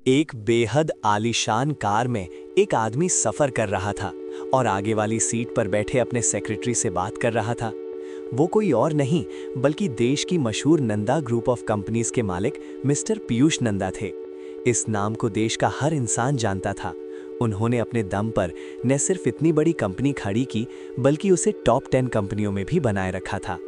एक बेहद आलीशान कार में एक आदमी सफर कर रहा था और आगे वाली सीट पर बैठे अपने सेक्रेटरी से बात कर रहा था। वो कोई और नहीं बल्कि देश की मशहूर नंदा ग्रुप ऑफ कंपनीज के मालिक मिस्टर पीयूष नंदा थे। इस नाम को देश का हर इंसान जानता था। उन्होंने अपने दम पर न सिर्फ इतनी बड़ी कंपनी खड़ी की बल्कि उसे टॉप 10 कंपनियों में भी बनाए रखा था।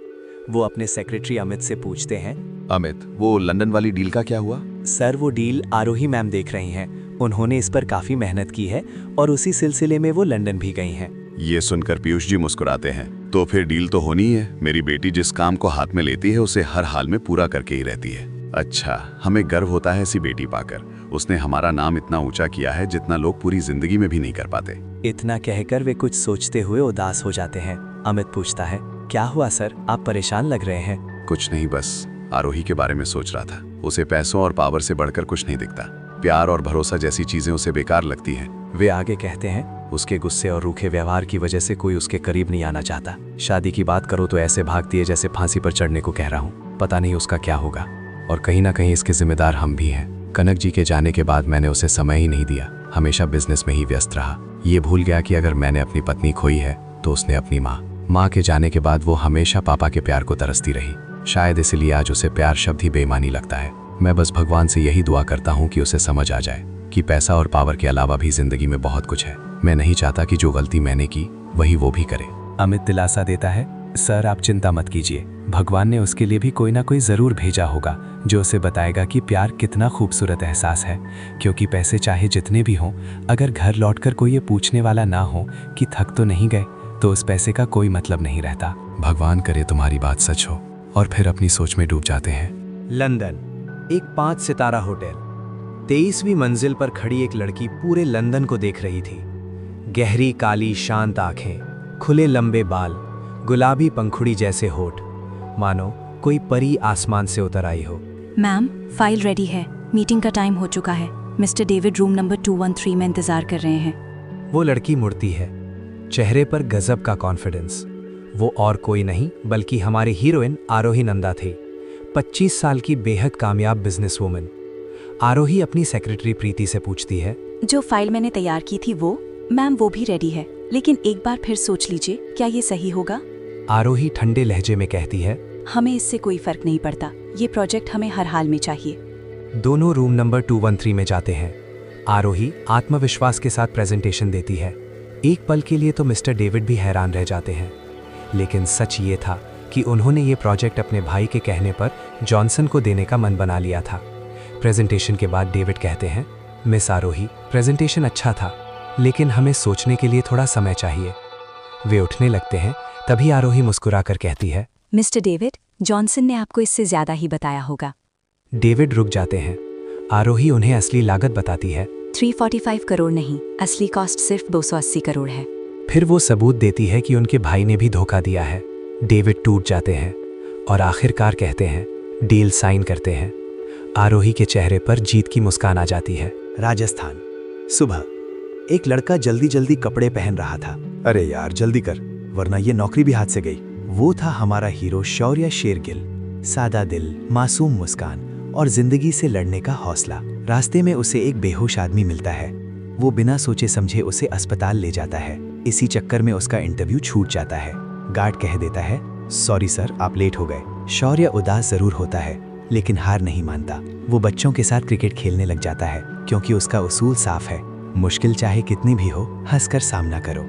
वो अपने सेक्रेटरी अमित से पूछते हैं, अमित, वो लंदन वाली डील का क्या हुआ? सर, वो डील आरोही मैम देख रही हैं। उन्होंने इस पर काफी मेहनत की है और उसी सिलसिले में वो लंदन भी गई हैं। ये सुनकर पीयूष जी मुस्कुराते हैं। तो फिर डील तो होनी ही है। मेरी बेटी जिस काम को हाथ में लेती है उसे हर हाल में पूरा करके ही रहती है। अच्छा, हमें गर्व होता है ऐसी बेटी पाकर। उसने हमारा नाम इतना ऊंचा किया है जितना लोग पूरी जिंदगी में भी नहीं कर पाते। इतना कहकर वे कुछ सोचते हुए उदास हो जाते हैं। अमित पूछता है, क्या हुआ सर, आप परेशान लग रहे हैं? कुछ नहीं, बस आरोही के बारे में सोच रहा था। उसे पैसों और पावर से बढ़कर कुछ नहीं दिखता। प्यार और भरोसा जैसी चीजें उसे बेकार लगती हैं। वे आगे कहते हैं, उसके गुस्से और रूखे व्यवहार की वजह से कोई उसके करीब नहीं आना चाहता। शादी की बात करो तो ऐसे भागती है जैसे फांसी पर चढ़ने को कह रहा हूँ। पता नहीं उसका क्या होगा और कहीं ना कहीं इसके जिम्मेदार हम भी हैं। कनक जी के जाने के बाद मैंने उसे समय ही नहीं दिया। हमेशा बिजनेस में ही व्यस्त रहा। ये भूल गया कि अगर मैंने अपनी पत्नी खोई है तो उसने अपनी माँ के जाने के बाद वो हमेशा पापा के प्यार को तरसती रही। शायद इसलिए आज उसे प्यार शब्द ही बेईमानी लगता है। मैं बस भगवान से यही दुआ करता हूँ कि उसे समझ आ जाए कि पैसा और पावर के अलावा भी जिंदगी में बहुत कुछ है। मैं नहीं चाहता कि जो गलती मैंने की वही वो भी करे। अमित दिलासा देता है, सर आप चिंता मत कीजिए, भगवान ने उसके लिए भी कोई ना कोई जरूर भेजा होगा जो उसे बताएगा कि प्यार कितना खूबसूरत एहसास है। क्योंकि पैसे चाहे जितने भी हों, अगर घर लौटकर कोई ये पूछने वाला ना हो कि थक तो नहीं गए, तो उस पैसे का कोई मतलब नहीं रहता। भगवान करे तुम्हारी बात सच हो। और फिर अपनी सोच में डूब जाते हैं। लंदन, एक 5 सितारा होटल। 23वीं मंजिल पर खड़ी एक लड़की पूरे लंदन को देख रही थी। गहरी काली शांत आंखें, खुले लंबे बाल, गुलाबी पंखुड़ी जैसे होठ, मानो कोई परी आसमान से उतर आई हो। मैम, फाइल रेडी है। मीटिंग का टाइम हो चुका है। मिस्टर डेविड रूम नंबर 213 में इंतजार कर रहे हैं। वो लड़की मुड़ती है, चेहरे पर गजब का कॉन्फिडेंस। वो और कोई नहीं बल्कि हमारी हीरोइन आरोही नंदा थी। 25 साल की बेहद कामयाब बिजनेस वूमन। आरोही अपनी सेक्रेटरी प्रीति से पूछती है, जो फाइल मैंने तैयार की थी वो? मैम, वो भी रेडी है, लेकिन एक बार फिर सोच लीजिए, क्या ये सही होगा? आरोही ठंडे लहजे में कहती है, हमें इससे कोई फर्क नहीं पड़ता। ये प्रोजेक्ट हमें हर हाल में चाहिए। दोनों रूम नंबर 213 में जाते हैं। आरोही आत्मविश्वास के साथ प्रेजेंटेशन देती है। एक पल के लिए तो मिस्टर डेविड भी हैरान रह जाते हैं, लेकिन सच ये था कि उन्होंने ये प्रोजेक्ट अपने भाई के कहने पर जॉनसन को देने का मन बना लिया था। प्रेजेंटेशन के बाद डेविड कहते हैं, मिस आरोही, प्रेजेंटेशन अच्छा था, लेकिन हमें सोचने के लिए थोड़ा समय चाहिए। वे उठने लगते हैं, तभी आरोही मुस्कुराकर कहती है, मिस्टर डेविड, जॉनसन ने आपको इससे ज्यादा ही बताया होगा। डेविड रुक जाते हैं। आरोही उन्हें असली लागत बताती है। 345 करोड़ नहीं, असली कॉस्ट सिर्फ 280 करोड़ है। फिर वो सबूत देती है कि उनके भाई ने भी धोखा दिया है। डेविड टूट जाते हैं और आखिरकार कहते हैं, डील साइन करते हैं। आरोही के चेहरे पर जीत की मुस्कान आ जाती है। राजस्थान, सुबह। एक लड़का जल्दी जल्दी कपड़े पहन रहा था। अरे यार जल्दी कर, वरना ये नौकरी भी हाथ से गई। वो था हमारा हीरो शौर्य शेरगिल। सादा दिल, मासूम मुस्कान और जिंदगी से लड़ने का हौसला। रास्ते में उसे एक बेहोश आदमी मिलता है। वो बिना सोचे समझे उसे अस्पताल ले जाता है। इसी चक्कर में उसका इंटरव्यू छूट जाता है। गार्ड कह देता है, सॉरी सर, आप लेट हो गए। शौर्य उदास जरूर होता है, लेकिन हार नहीं मानता। वो बच्चों के साथ क्रिकेट खेलने लग जाता है, क्योंकि उसका उसूल साफ है, मुश्किल चाहे कितनी भी हो, हंसकर सामना करो।